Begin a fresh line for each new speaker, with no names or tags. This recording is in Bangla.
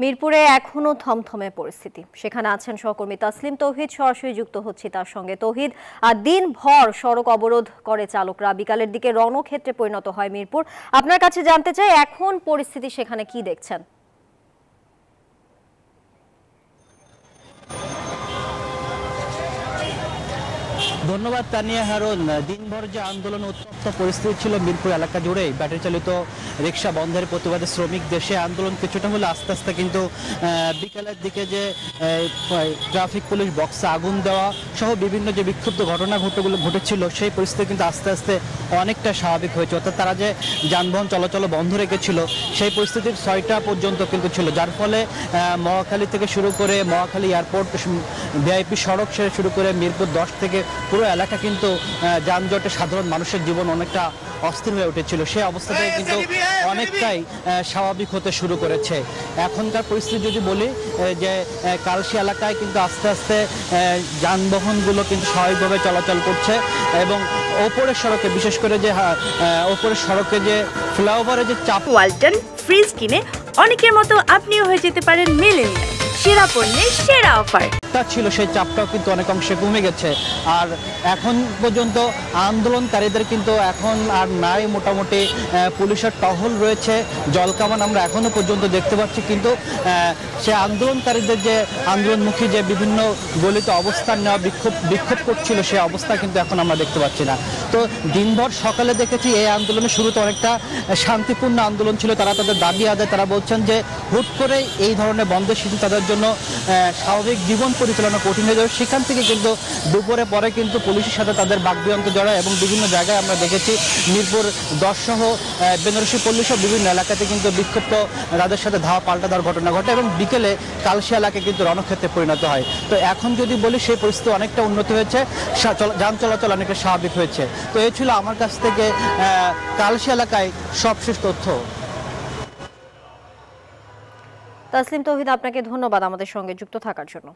মিরপুরে এখনো থমথমে পরিস্থিতি। সেখানে আছেন সহকর্মী তাসলিম তৌহিদ, সরাসরি যুক্ত হচ্ছি তার সঙ্গে। তৌহিদ, দিনভর সড়ক অবরোধ করে চালকরা, বিকালের দিকে রণক্ষেত্রে পরিণত হয় মিরপুর। আপনার কাছে জানতে চাই, এখন পরিস্থিতি সেখানে কি দেখছেন?
ধন্যবাদ তানিয়া হারুন। দিনভর যে আন্দোলন উত্তপ্ত পরিস্থিতি ছিল মিরপুর এলাকা জুড়ে, ব্যাটারি চালিত রিক্সা বন্ধের প্রতিবাদে শ্রমিকদের সে আন্দোলন কিছুটা হলে আস্তে আস্তে কিন্তু বিকালের দিকে যে ট্রাফিক পুলিশ বক্সে আগুন দেওয়া সহ বিভিন্ন যে বিক্ষুব্ধ ঘটনা ঘটেছিল, সেই পরিস্থিতি কিন্তু আস্তে আস্তে অনেকটা স্বাভাবিক হয়েছে। অর্থাৎ তারা যে যানবাহন চলাচল বন্ধ রেখেছিল, সেই পরিস্থিতির 6টা পর্যন্ত কিন্তু ছিল, যার ফলে মহাখালী থেকে শুরু করে মহাখালী এয়ারপোর্ট, ভিআইপি সড়ক সে শুরু করে মিরপুর 10 থেকে পুরো এলাকা কিন্তু যানজটে সাধারণ মানুষের জীবন অনেকটা অস্থির হয়ে উঠেছিল। সেই অবস্থাতে কিন্তু অনেকটাই স্বাভাবিক হতে শুরু করেছে। এখনকার পরিস্থিতি যদি বলি, যে কালশি এলাকায় কিন্তু আস্তে আস্তে যানবাহনগুলো কিন্তু স্বাভাবিকভাবে চলাচল করছে এবং ওপরের সড়কে, বিশেষ করে যে ওপরের সড়কে যে ফ্লাইওভারে যে চাপ।
ওয়ালটন ফ্রিজ কিনে অনেকের মতো আপনিও হয়ে যেতে পারেন মিলেনিয়াল। সেরা পণ্যের সেরা অফার
ছিল, সেই চাপটাও কিন্তু অনেক অংশে কমে গেছে। আর এখন পর্যন্ত আন্দোলনকারীদের কিন্তু এখন আর নাই, মোটামুটি পুলিশের টহল রয়েছে, জলকামান আমরা এখনো পর্যন্ত দেখতে পাচ্ছি, কিন্তু সে আন্দোলনকারীদের যে আন্দোলনমুখী যে বিভিন্ন গলিতে অবস্থান নেওয়া, বিক্ষোভ করছিল, সেই অবস্থা কিন্তু এখন আমরা দেখতে পাচ্ছি না। তো দিনভর সকালে দেখেছি এই আন্দোলনের শুরুতে অনেকটা শান্তিপূর্ণ আন্দোলন ছিল। তারা তাদের দাবি আদায়, তারা বলছেন যে হুট করে এই ধরনের বন্ধের শিশু তাদের জন্য স্বাভাবিক জীবন পরিচালনা কঠিন হয়ে যাবে। সেখান থেকে কিন্তু দুপুরে পরে কিন্তু পুলিশের সাথে তাদের বাকবিতণ্ডা জড়ায় এবং বিভিন্ন জায়গায় আমরা দেখেছি মিরপুর 10 সহ বেনারসি পল্লী সহ বিভিন্ন এলাকাতে কিন্তু বিক্ষুব্ধ তাদের সাথে ধাওয়া পাল্টা দেওয়ার ঘটনা ঘটে এবং বিকেলে কালশি এলাকায় কিন্তু রণক্ষেত্রে পরিণত হয়। তো এখন যদি বলি, সেই পরিস্থিতি অনেকটা উন্নতি হয়েছে, যান চলাচল অনেকটা স্বাভাবিক হয়েছে। তো এই ছিল আমার কাছ থেকে কালশি এলাকায় সবশেষ তথ্য।
তাসলিম তৌহিদ, আপনাকে ধন্যবাদ আমাদের সঙ্গে যুক্ত থাকার জন্য।